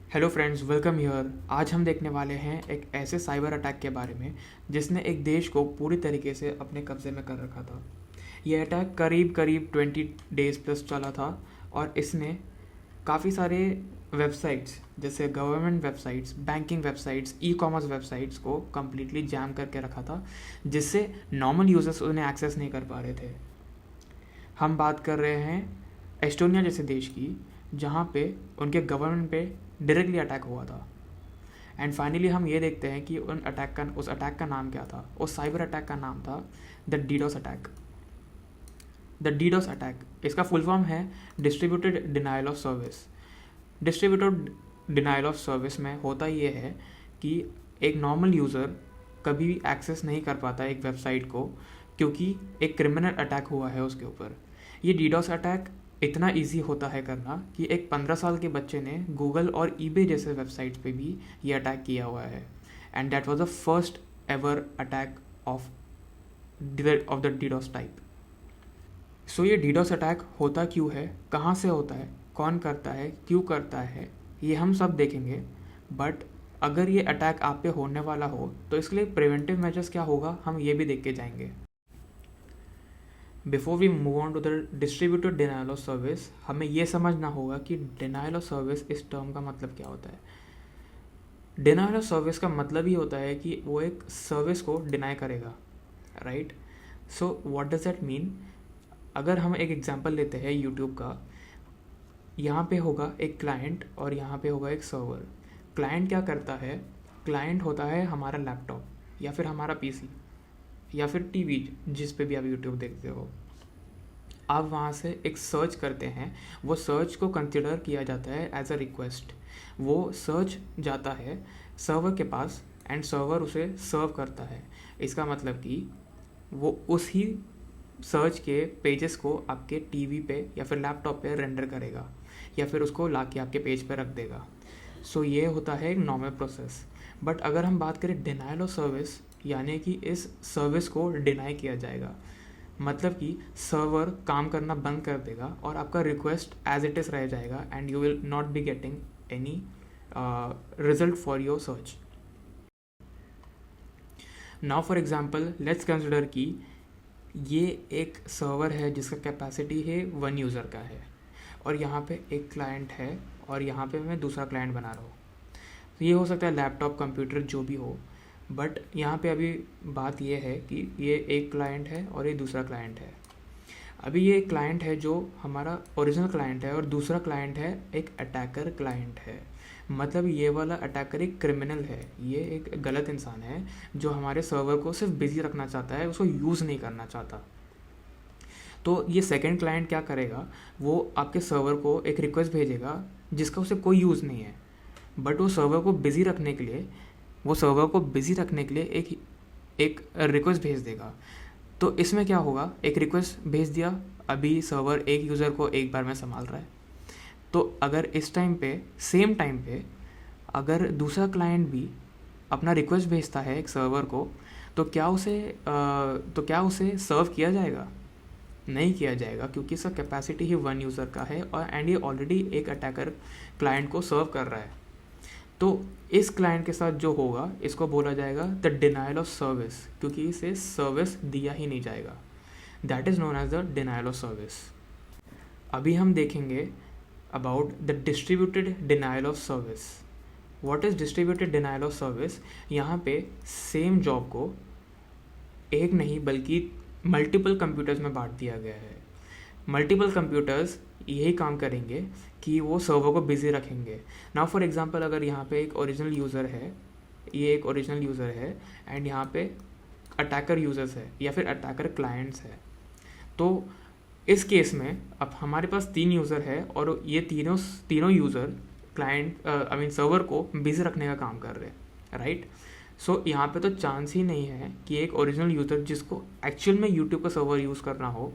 Hello friends, welcome here. आज हम देखने वाले हैं एक ऐसे साइबर अटैक के बारे में जिसने एक देश को पूरी तरीके से अपने कब्जे में कर रखा था। ये अटैक करीब करीब 20 डेज़ प्लस चला था और इसने काफ़ी सारे वेबसाइट्स जैसे government websites, banking websites, e commerce websites को कम्प्लीटली जैम करके रखा था, जिससे नॉर्मल यूज़र्स उन्हें एक्सेस नहीं कर पा रहे थे। हम बात कर रहे हैं एस्टोनिया जैसे देश की, जहाँ पे उनके गवर्नमेंट पे डायरेक्टली अटैक हुआ था। एंड फाइनली हम ये देखते हैं कि उस अटैक का नाम क्या था। उस साइबर अटैक का नाम था the DDoS attack. The DDoS attack, इसका फुल फॉर्म है distributed denial of service. Distributed denial of service में होता ये है कि एक नॉर्मल यूज़र कभी भी एक्सेस नहीं कर पाता एक वेबसाइट को, क्योंकि एक क्रिमिनल अटैक हुआ है उसके ऊपर। ये डीडोस अटैक इतना इजी होता है करना कि एक 15 साल के बच्चे ने गूगल और ईबे जैसे वेबसाइट्स पे भी ये अटैक किया हुआ है। And that was the first ever attack of the DDoS type. So ये डीडोस अटैक होता क्यों है, कहाँ से होता है, कौन करता है, क्यों करता है, ये हम सब देखेंगे। बट अगर ये अटैक आप पे होने वाला हो तो इसके लिए प्रिवेंटिव मेजर्स क्या होगा, हम ये भी देख के जाएंगे। Before we move on to the distributed denial of service, हमें यह समझना होगा कि डिनायल ऑफ सर्विस इस टर्म का मतलब क्या होता है। डिनायल ऑफ सर्विस का मतलब ही होता है कि वो एक सर्विस को डिनाई करेगा, right. So what does that mean. अगर हम एक एग्जांपल लेते हैं यूट्यूब का, यहाँ पे होगा एक क्लाइंट और यहाँ पे होगा एक सर्वर। क्लाइंट क्या करता है, क्लाइंट होता है हमारा लैपटॉप या फिर हमारा पीसी या फिर टीवी, जिस पे भी आप यूट्यूब देखते हो। आप वहाँ से एक सर्च करते हैं, वो सर्च को कंसिडर किया जाता है एज अ रिक्वेस्ट। वो सर्च जाता है सर्वर के पास एंड सर्वर उसे सर्व करता है। इसका मतलब कि वो उसी सर्च के पेजेस को आपके टीवी पे या फिर लैपटॉप पे रेंडर करेगा या फिर उसको ला के आपके पेज पे रख देगा। सो ये होता है एक नॉर्मल प्रोसेस। बट अगर हम बात करें डिनायल ऑफ सर्विस, यानी कि इस सर्विस को डिनाई किया जाएगा, मतलब कि सर्वर काम करना बंद कर देगा और आपका रिक्वेस्ट एज इट इज़ रह जाएगा and you will not be getting any result for your search. Now for example let's consider कि ये एक सर्वर है जिसका कैपेसिटी है 1 यूज़र का है और यहाँ पे एक क्लाइंट है और यहाँ पे मैं दूसरा क्लाइंट बना रहा हूँ। तो ये हो सकता है लैपटॉप, कंप्यूटर, जो भी हो। बट यहाँ पे अभी बात ये है कि ये एक क्लाइंट है और ये दूसरा क्लाइंट है। अभी ये एक क्लाइंट है जो हमारा ओरिजिनल क्लाइंट है और दूसरा क्लाइंट है एक अटैकर क्लाइंट है। मतलब ये वाला अटैकर एक क्रिमिनल है, ये एक गलत इंसान है जो हमारे सर्वर को सिर्फ बिजी रखना चाहता है, उसको यूज़ नहीं करना चाहता। तो ये सेकंड क्लाइंट क्या करेगा, वो आपके सर्वर को एक रिक्वेस्ट भेजेगा जिसका उसे कोई यूज़ नहीं है, बट वो सर्वर को बिज़ी रखने के लिए एक रिक्वेस्ट भेज देगा। तो इसमें क्या होगा, एक रिक्वेस्ट भेज दिया, अभी सर्वर एक यूज़र को एक बार में संभाल रहा है। तो अगर इस टाइम पे, सेम टाइम पे, अगर दूसरा क्लाइंट भी अपना रिक्वेस्ट भेजता है एक सर्वर को, तो क्या उसे सर्व किया जाएगा? नहीं किया जाएगा, क्योंकि इसका कैपेसिटी ही 1 यूज़र का है और एंड ये ऑलरेडी एक अटैकर क्लाइंट को सर्व कर रहा है। तो इस क्लाइंट के साथ जो होगा इसको बोला जाएगा द डिनायल ऑफ सर्विस, क्योंकि इसे सर्विस दिया ही नहीं जाएगा। That is known as the denial of service. अभी हम देखेंगे about the distributed denial of service. What is distributed denial of service. यहाँ पे सेम जॉब को एक नहीं बल्कि मल्टीपल कंप्यूटर्स में बांट दिया गया है। मल्टीपल कंप्यूटर्स यही काम करेंगे कि वो सर्वर को बिजी रखेंगे। नाउ फॉर एग्जांपल, अगर यहाँ पे एक ओरिजिनल यूज़र है, ये एक ओरिजिनल यूज़र है एंड यहाँ पे अटैकर यूज़र्स है या फिर अटैकर क्लाइंट्स है। तो इस केस में अब हमारे पास 3 यूज़र है और ये तीनों यूज़र क्लाइंट सर्वर को बिजी रखने का काम कर रहे हैं, राइट। सो यहाँ पे तो चांस ही नहीं है कि एक ओरिजिनल यूज़र जिसको एक्चुअल में यूट्यूब का सर्वर यूज़ करना हो,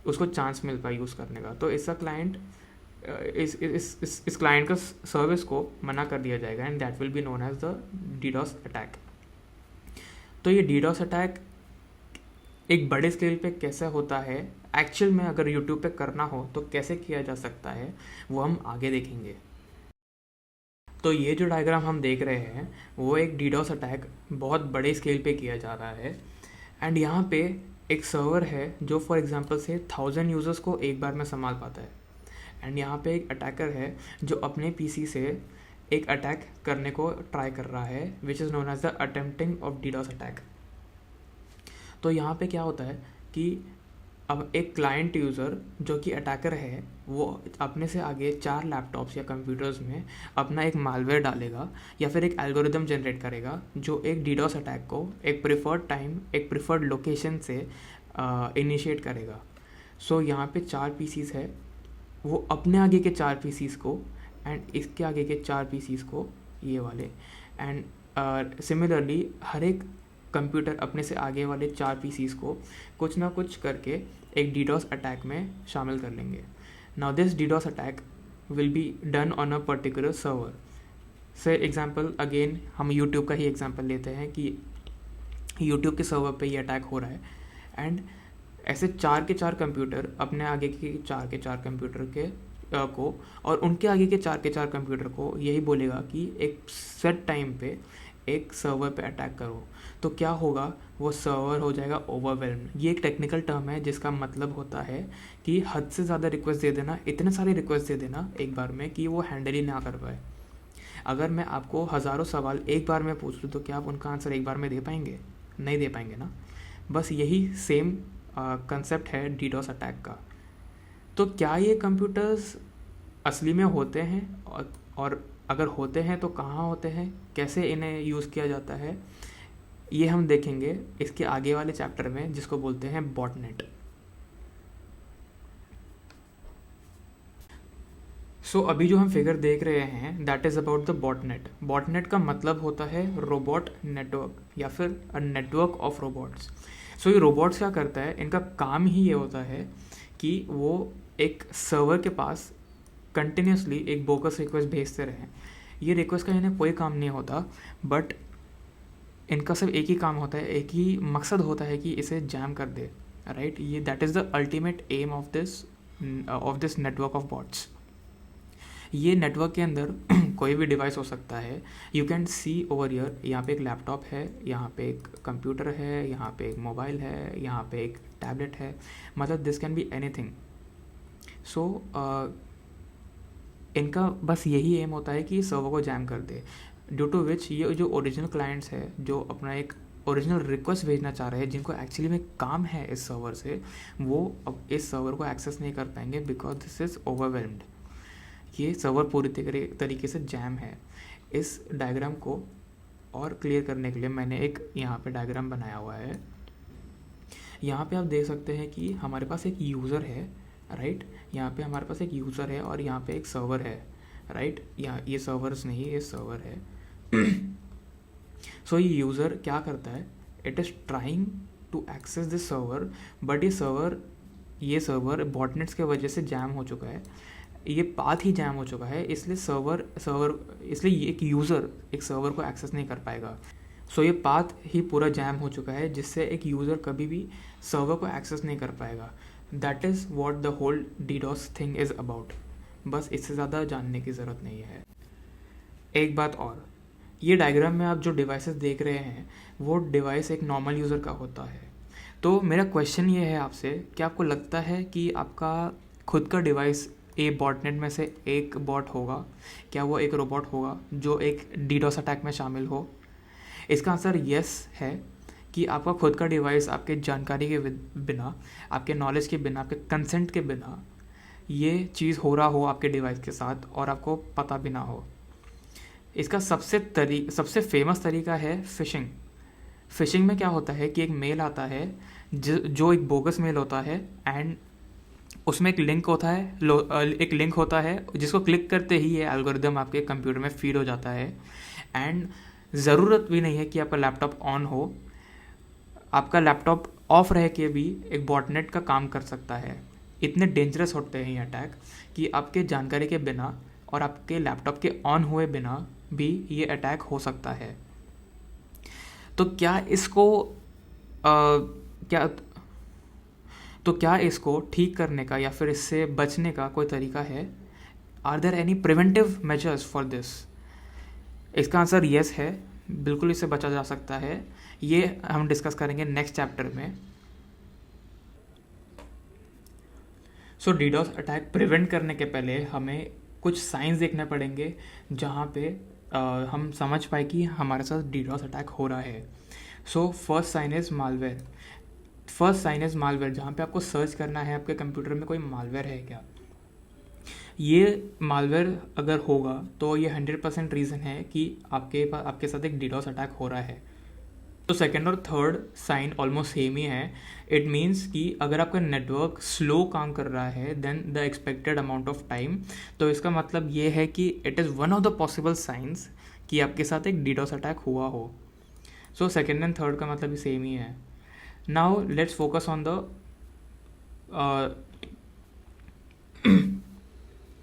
उसको चांस मिल पाए यूज़ करने का। तो इसका क्लाइंट इस क्लाइंट का सर्विस को मना कर दिया जाएगा and that will be known as the DDoS attack. तो ये डीडोस अटैक एक बड़े स्केल पे कैसे होता है, एक्चुअल में अगर यूट्यूब पे करना हो तो कैसे किया जा सकता है, वो हम आगे देखेंगे। तो ये जो डायग्राम हम देख रहे हैं वो एक डीडोस अटैक बहुत बड़े स्केल पे किया जा रहा है। एंड यहाँ पे एक सर्वर है जो फॉर एग्जांपल से 1000 यूज़र्स को एक बार में संभाल पाता है। एंड यहाँ पे एक अटैकर है जो अपने पीसी से एक अटैक करने को ट्राई कर रहा है, which is known as the attempting of DDoS attack. तो यहाँ पे क्या होता है कि अब एक क्लाइंट यूज़र जो कि अटैकर है वो अपने से आगे 4 लैपटॉप्स या कंप्यूटर्स में अपना एक मालवेयर डालेगा या फिर एक एल्गोरिदम जनरेट करेगा जो एक डीडोस अटैक को एक प्रिफर्ड टाइम, एक प्रिफर्ड लोकेशन से इनिशिएट करेगा। सो यहाँ पे 4 पीसीस है, वो अपने आगे के 4 पीसीस को एंड इसके आगे के 4 पीसीस को, ये वाले, एंड सिमिलरली हर एक कंप्यूटर अपने से आगे वाले 4 पीसीस को कुछ ना कुछ करके एक डीडोस अटैक में शामिल कर लेंगे। Now this DDoS attack will be done on a particular server. से एग्जांपल अगेन हम यूट्यूब का ही एग्जांपल लेते हैं कि यूट्यूब के सर्वर पे ये अटैक हो रहा है एंड ऐसे 4 के 4 कंप्यूटर अपने आगे के 4 के 4 कंप्यूटर के को और उनके आगे के 4 के 4 कंप्यूटर को यही बोलेगा कि एक सेट टाइम पे एक सर्वर पे अटैक करो। तो क्या होगा, वो सर्वर हो जाएगा ओवरवेल्म्ड। ये एक टेक्निकल टर्म है जिसका मतलब होता है कि हद से ज़्यादा रिक्वेस्ट दे देना, इतने सारे रिक्वेस्ट दे देना एक बार में कि वो हैंडल ही ना कर पाए। अगर मैं आपको हज़ारों सवाल एक बार में पूछ लूँ तो क्या आप उनका आंसर एक बार में दे पाएंगे? नहीं दे पाएंगे ना। बस यही सेम कंसेप्ट है डीडोस अटैक का। तो क्या ये कंप्यूटर्स असली में होते हैं और अगर होते हैं तो कहाँ होते हैं, कैसे इन्हें यूज़ किया जाता है, ये हम देखेंगे इसके आगे वाले चैप्टर में जिसको बोलते हैं बॉटनेट। सो अभी जो हम फिगर देख रहे हैं that is about the botnet. Botnet का मतलब होता है रोबोट नेटवर्क या फिर अ नेटवर्क ऑफ रोबोट्स। सो ये रोबोट्स क्या करता है, इनका काम ही ये होता है कि वो एक सर्वर के पास कंटिन्यूसली एक बोगस रिक्वेस्ट भेजते रहें। ये रिक्वेस्ट का इन्हें कोई काम नहीं होता, बट इनका सिर्फ एक ही काम होता है, एक ही मकसद होता है कि इसे जैम कर दे, राइट। ये that is the ultimate aim of this network of bots. ये नेटवर्क के अंदर कोई भी डिवाइस हो सकता है। You can see over year, यहाँ पे एक लैपटॉप है, यहाँ पे एक कंप्यूटर है, यहाँ पे एक मोबाइल है, यहाँ पे एक टैबलेट है, मतलब दिस कैन बी एनीथिंग। सो इनका बस यही एम होता है कि सर्वर को जैम कर दे, ड्यू टू विच ये जो ओरिजिनल क्लाइंट्स है जो अपना एक ओरिजिनल रिक्वेस्ट भेजना चाह रहे हैं, जिनको एक्चुअली में काम है इस सर्वर से, वो अब इस सर्वर को एक्सेस नहीं कर पाएंगे बिकॉज दिस इज़ ओवरवेल्म्ड। ये सर्वर पूरी तरीके से जैम है। इस डायग्राम को और क्लियर करने के लिए मैंने एक यहाँ पे डायग्राम बनाया हुआ है। यहाँ पे आप देख सकते हैं कि हमारे पास एक यूज़र है, राइट। यहाँ पे हमारे पास एक यूज़र है और यहाँ पे एक सर्वर है, राइट। यहाँ ये सर्वर्स नहीं, ये सर्वर है। सो ये यूज़र क्या करता है, it is trying to access this server, but ये सर्वर बॉटनेट्स के वजह से जैम हो चुका है, ये पाथ ही जैम हो चुका है, इसलिए इसलिए ये एक यूज़र एक सर्वर को एक्सेस नहीं कर पाएगा। सो ये पाथ ही पूरा जैम हो चुका है, जिससे एक यूज़र कभी भी सर्वर को एक्सेस नहीं कर पाएगा। That is what the whole DDoS thing is about. बस इससे ज़्यादा जानने की ज़रूरत नहीं है। एक बात और, ये डायग्राम में आप जो डिवाइसेस देख रहे हैं वो डिवाइस एक नॉर्मल यूज़र का होता है। तो मेरा क्वेश्चन ये है आपसे, क्या आपको लगता है कि आपका खुद का डिवाइस ए बॉटनेट में से एक बॉट होगा? क्या वो एक रोबोट होगा जो एक डीडोस अटैक में शामिल हो? इसका आंसर यस है कि आपका खुद का डिवाइस आपके जानकारी के बिना, आपके नॉलेज के बिना, आपके कंसेंट के बिना ये चीज़ हो रहा हो आपके डिवाइस के साथ और आपको पता भी ना हो। इसका सबसे फेमस तरीका है फ़िशिंग। फ़िशिंग में क्या होता है कि एक मेल आता है जो एक बोगस मेल होता है एंड उसमें एक लिंक होता है जिसको क्लिक करते ही ये एल्गोरिदम आपके कंप्यूटर में फीड हो जाता है एंड ज़रूरत भी नहीं है कि आपका लैपटॉप ऑन हो, आपका लैपटॉप ऑफ रह के भी एक बॉटनेट का काम कर सकता है। इतने डेंजरस होते हैं ये अटैक कि आपके जानकारी के बिना और आपके लैपटॉप के ऑन हुए बिना भी ये अटैक हो सकता है। तो क्या इसको ठीक करने का या फिर इससे बचने का कोई तरीका है? Are there any preventive measures for this? इसका आंसर येस है, बिल्कुल इससे बचा जा सकता है। ये हम डिस्कस करेंगे नेक्स्ट चैप्टर में। सो डीडोस अटैक प्रिवेंट करने के पहले हमें कुछ साइंस देखने पड़ेंगे जहाँ पे हम समझ पाए कि हमारे साथ डीडोस अटैक हो रहा है। So first sign is malware. First sign is malware, जहाँ पे आपको सर्च करना है आपके कंप्यूटर में कोई मालवेयर है क्या। ये मालवेयर अगर होगा तो ये 100% रीज़न है कि आपके साथ एक डीडोस अटैक हो रहा है। तो सेकेंड और थर्ड साइन ऑलमोस्ट सेम ही है। इट मीन्स कि अगर आपका नेटवर्क स्लो काम कर रहा है then the expected amount of time, तो इसका मतलब ये है कि it is one of the possible signs कि आपके साथ एक डीडोस अटैक हुआ हो। सो सेकेंड एंड थर्ड का मतलब भी सेम ही है। Now let's focus on the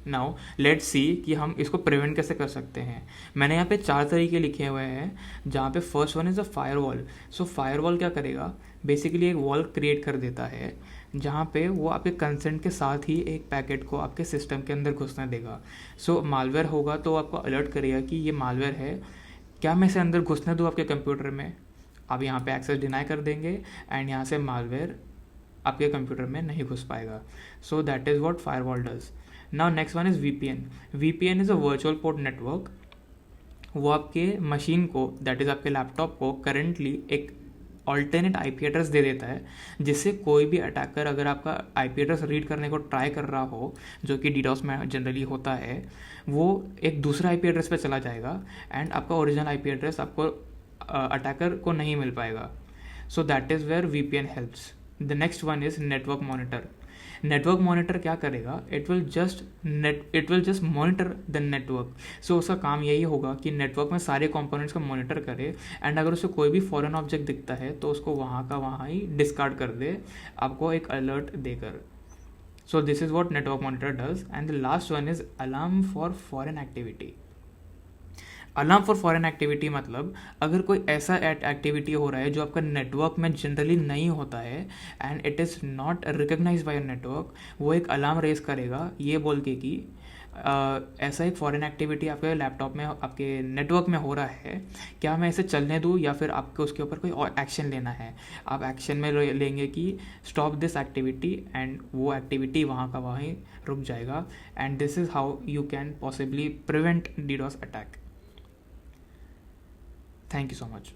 now let's see कि हम इसको प्रिवेंट कैसे कर सकते हैं। मैंने यहाँ पे 4 तरीके लिखे हुए हैं, जहाँ पे first one is a firewall. So firewall क्या करेगा, बेसिकली एक वॉल क्रिएट कर देता है जहाँ पे वो आपके कंसेंट के साथ ही एक पैकेट को आपके सिस्टम के अंदर घुसने देगा। सो मालवेयर होगा तो आपको अलर्ट करेगा कि ये मालवेयर है, क्या मैं इसे अंदर घुसने दूँ आपके कंप्यूटर में। आप यहाँ पे एक्सेस डिनाई कर देंगे एंड यहाँ से मालवेयर आपके कंप्यूटर में नहीं घुस पाएगा। So that is what firewall does. Now next one is VPN। VPN is a virtual port network. वो आपके मशीन को, दैट इज़ आपके लैपटॉप को करेंटली एक ऑल्टरनेट IP एड्रेस दे देता है, जिससे कोई भी अटैकर अगर आपका IP एड्रेस रीड करने को ट्राई कर रहा हो, जो कि डीडोस में जनरली होता है, वो एक दूसरा IP एड्रेस पे चला जाएगा एंड आपका ओरिजिनल IP एड्रेस आपको अटैकर को नहीं मिल पाएगा। So that is where VPN helps. The next one is network monitor. Network monitor क्या करेगा, it will just monitor the network. So उसका काम यही होगा कि नेटवर्क में सारे कंपोनेंट्स को मॉनिटर करे एंड अगर उसे कोई भी फॉरेन ऑब्जेक्ट दिखता है तो उसको वहाँ का वहाँ ही डिस्कार्ड कर दे, आपको एक अलर्ट देकर। So this is what network monitor does. And the last one is alarm for foreign activity. Alarm for foreign activity मतलब अगर कोई ऐसा एक्टिविटी हो रहा है जो आपका नेटवर्क में जनरली नहीं होता है and it is not recognize by network, वो एक अलार्म रेज करेगा ये बोल के कि ऐसा एक फॉरेन एक्टिविटी आपके लैपटॉप में, आपके नेटवर्क में हो रहा है, क्या मैं इसे चलने दूँ या फिर आपको उसके ऊपर कोई और एक्शन लेना है। आप एक्शन में लेंगे कि स्टॉप दिस एक्टिविटी एंड वो एक्टिविटी वहाँ का वहीं रुक जाएगा। And this is how you can possibly prevent DDoS attack. Thank you so much.